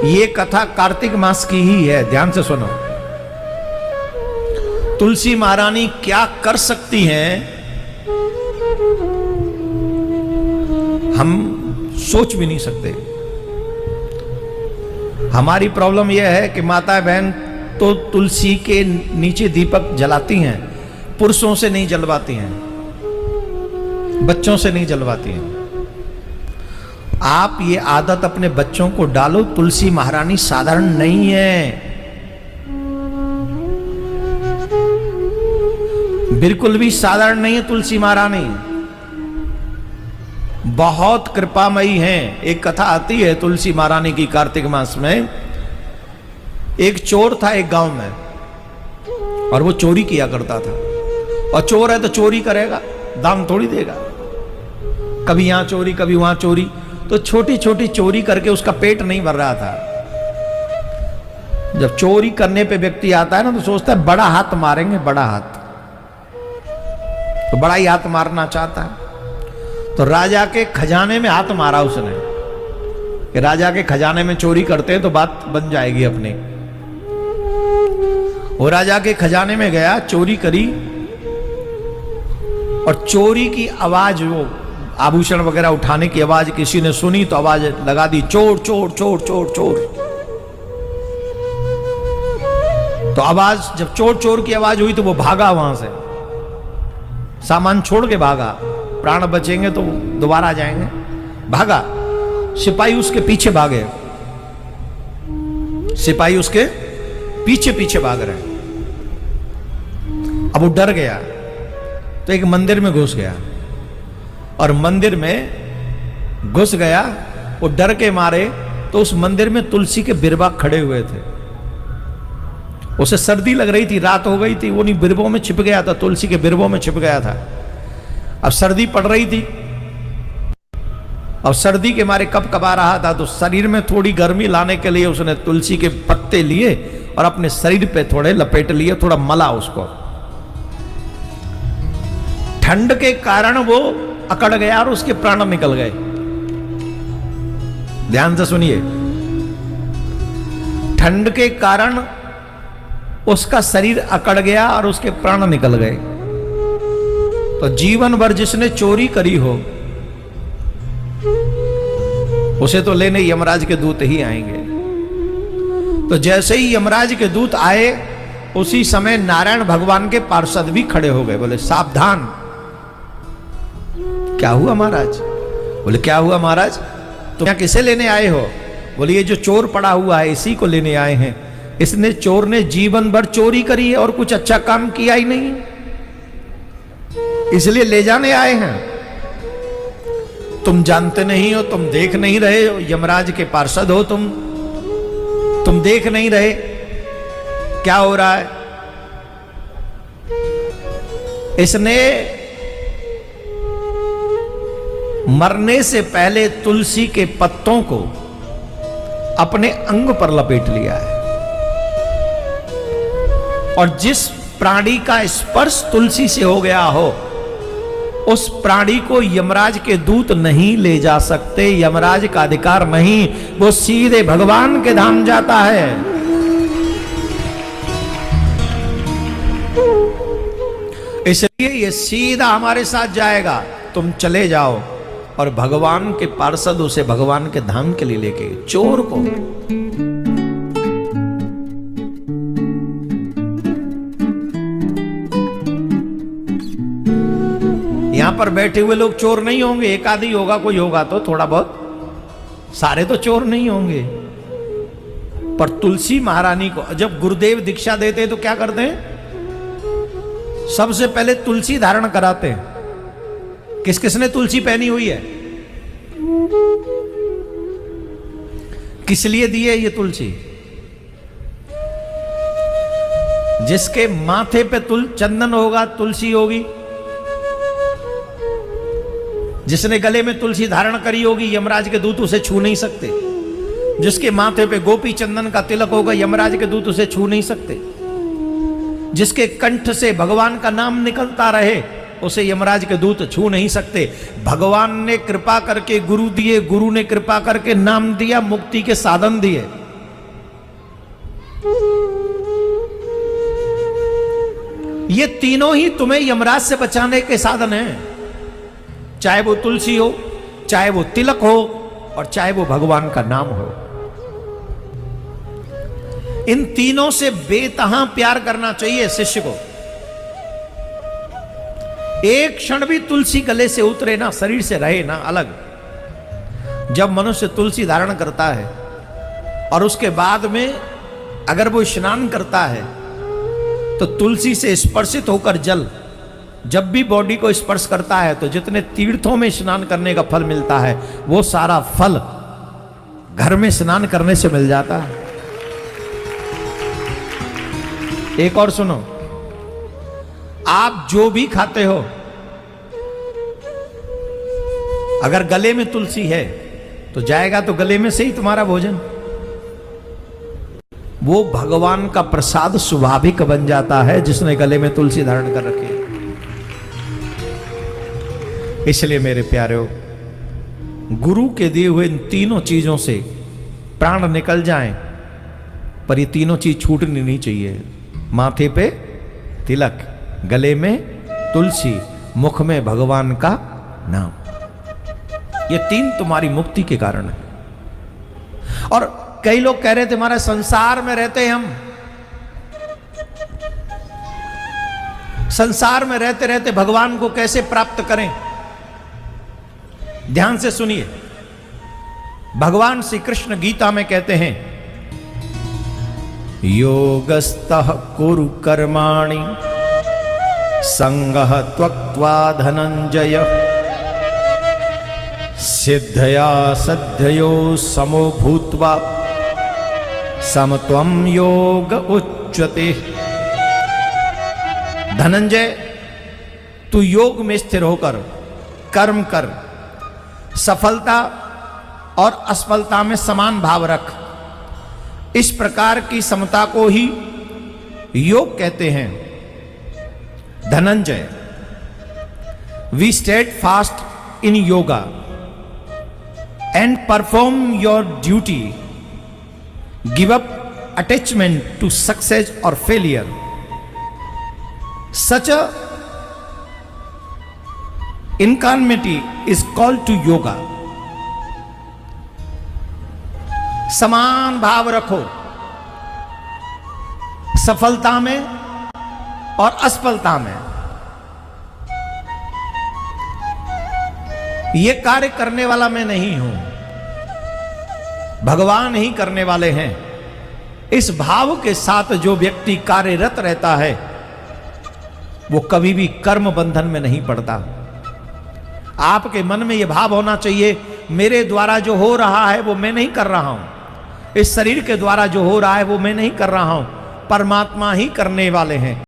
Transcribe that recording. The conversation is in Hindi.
ये कथा कार्तिक मास की ही है, ध्यान से सुनो। तुलसी महारानी क्या कर सकती हैं हम सोच भी नहीं सकते। हमारी प्रॉब्लम यह है कि माता बहन तो तुलसी के नीचे दीपक जलाती हैं, पुरुषों से नहीं जलवाती हैं, बच्चों से नहीं जलवाती हैं। आप ये आदत अपने बच्चों को डालो। तुलसी महारानी साधारण नहीं है, बिल्कुल भी साधारण नहीं है। तुलसी महारानी बहुत कृपामयी हैं। एक कथा आती है तुलसी महारानी की कार्तिक मास में। एक चोर था एक गांव में, और वो चोरी किया करता था। और चोर है तो चोरी करेगा, दाम थोड़ी देगा। कभी यहां चोरी, कभी वहां चोरी। तो छोटी छोटी चोरी करके उसका पेट नहीं भर रहा था। जब चोरी करने पे व्यक्ति आता है ना, तो सोचता है बड़ा हाथ मारेंगे, बड़ा हाथ। तो बड़ा ही हाथ मारना चाहता है। तो राजा के खजाने में हाथ मारा उसने कि राजा के खजाने में चोरी करते हैं तो बात बन जाएगी अपनी। वो राजा के खजाने में गया, चोरी करी, और चोरी की आवाज, वो आभूषण वगैरह उठाने की आवाज किसी ने सुनी तो आवाज लगा दी, चोर चोर चोर चोर चोर। तो आवाज, जब चोर चोर की आवाज हुई तो वो भागा वहां से, सामान छोड़ के भागा। प्राण बचेंगे तो दोबारा आ जाएंगे, भागा। सिपाही उसके पीछे भागे, सिपाही उसके पीछे पीछे भाग रहे हैं। अब वो डर गया तो एक मंदिर में घुस गया, और मंदिर में घुस गया। वो डर के मारे तो उस मंदिर में तुलसी के बिरबा खड़े हुए थे। उसे सर्दी लग रही थी, रात हो गई थी, वो नहीं बिरबों में छिप गया था, तुलसी के बिरबों में छिप गया था। अब सर्दी पड़ रही थी, और सर्दी के मारे कब कबा रहा था, तो शरीर में थोड़ी गर्मी लाने के लिए उसने तुलसी के पत्ते लिए और अपने शरीर पे थोड़े लपेट लिए, थोड़ा मला उसको। ठंड के कारण वो अकड़ गया और उसके प्राण निकल गए। ध्यान से सुनिए, ठंड के कारण उसका शरीर अकड़ गया और उसके प्राण निकल गए। तो जीवन भर जिसने चोरी करी हो उसे तो लेने यमराज के दूत ही आएंगे। तो जैसे ही यमराज के दूत आए, उसी समय नारायण भगवान के पार्षद भी खड़े हो गए। बोले सावधान। क्या हुआ महाराज? बोले क्या हुआ महाराज, तुम क्या किसे लेने आए हो? बोले ये जो चोर पड़ा हुआ है इसी को लेने आए हैं। इसने, चोर ने जीवन भर चोरी करी है और कुछ अच्छा काम किया ही नहीं, इसलिए ले जाने आए हैं। तुम जानते नहीं हो, तुम देख नहीं रहे हो, यमराज के पार्षद हो तुम देख नहीं रहे क्या हो रहा है। इसने मरने से पहले तुलसी के पत्तों को अपने अंग पर लपेट लिया है, और जिस प्राणी का स्पर्श तुलसी से हो गया हो, उस प्राणी को यमराज के दूत नहीं ले जा सकते। यमराज का अधिकार नहीं, वो सीधे भगवान के धाम जाता है। इसलिए ये सीधा हमारे साथ जाएगा। तुम चले जाओ, और भगवान के पार्षद उसे भगवान के धाम के लिए लेके, चोर को। यहां पर बैठे हुए लोग चोर नहीं होंगे, एक आदि होगा, कोई होगा तो थोड़ा बहुत, सारे तो चोर नहीं होंगे। पर तुलसी महारानी को जब गुरुदेव दीक्षा देते हैं तो क्या करते हैं? सबसे पहले तुलसी धारण कराते हैं। किस किसने तुलसी पहनी हुई है? किस लिए दी है ये तुलसी? जिसके माथे पे चंदन होगा, तुलसी होगी। जिसने गले में तुलसी धारण करी होगी, यमराज के दूत उसे छू नहीं सकते। जिसके माथे पे गोपी चंदन का तिलक होगा, यमराज के दूत उसे छू नहीं सकते। जिसके कंठ से भगवान का नाम निकलता रहे, उसे यमराज के दूत छू नहीं सकते। भगवान ने कृपा करके गुरु दिए, गुरु ने कृपा करके नाम दिया, मुक्ति के साधन दिए। ये तीनों ही तुम्हें यमराज से बचाने के साधन हैं, चाहे वो तुलसी हो, चाहे वो तिलक हो, और चाहे वो भगवान का नाम हो। इन तीनों से बेतहां प्यार करना चाहिए शिष्य को। एक क्षण भी तुलसी गले से उतरे ना, शरीर से रहे ना अलग। जब मनुष्य तुलसी धारण करता है और उसके बाद में अगर वो स्नान करता है तो तुलसी से स्पर्शित होकर जल जब भी बॉडी को स्पर्श करता है तो जितने तीर्थों में स्नान करने का फल मिलता है वो सारा फल घर में स्नान करने से मिल जाता है। एक और सुनो, आप जो भी खाते हो अगर गले में तुलसी है तो जाएगा तो गले में से ही तुम्हारा भोजन। वो भगवान का प्रसाद स्वाभाविक बन जाता है जिसने गले में तुलसी धारण कर रखी है। इसलिए मेरे प्यारे, गुरु के दिए हुए इन तीनों चीजों से प्राण निकल जाएं पर ये तीनों चीज छूटनी नहीं चाहिए। माथे पे तिलक, गले में तुलसी, मुख में भगवान का नाम, ये तीन तुम्हारी मुक्ति के कारण है। और कई लोग कह रहे थे हमारे संसार में रहते हम, संसार में रहते रहते भगवान को कैसे प्राप्त करें। ध्यान से सुनिए, भगवान श्री कृष्ण गीता में कहते हैं, योगस्तः कुरु कर्माणि संगः त्यक्त्वा धनंजय सिद्धया सद्धयो समो भूत्वा समत्वं योग उच्यते। धनंजय, तू योग में स्थिर होकर कर्म कर, सफलता और असफलता में समान भाव रख। इस प्रकार की समता को ही योग कहते हैं। Dhananjay, be steadfast in yoga and perform your duty, give up attachment to success or failure. Such a equanimity is called to yoga. समान भाव रखो सफलता में और असफलता में। ये कार्य करने वाला मैं नहीं हूं, भगवान ही करने वाले हैं। इस भाव के साथ जो व्यक्ति कार्यरत रहता है वो कभी भी कर्म बंधन में नहीं पड़ता। आपके मन में यह भाव होना चाहिए, मेरे द्वारा जो हो रहा है वो मैं नहीं कर रहा हूं, इस शरीर के द्वारा जो हो रहा है वो मैं नहीं कर रहा हूं, परमात्मा ही करने वाले हैं।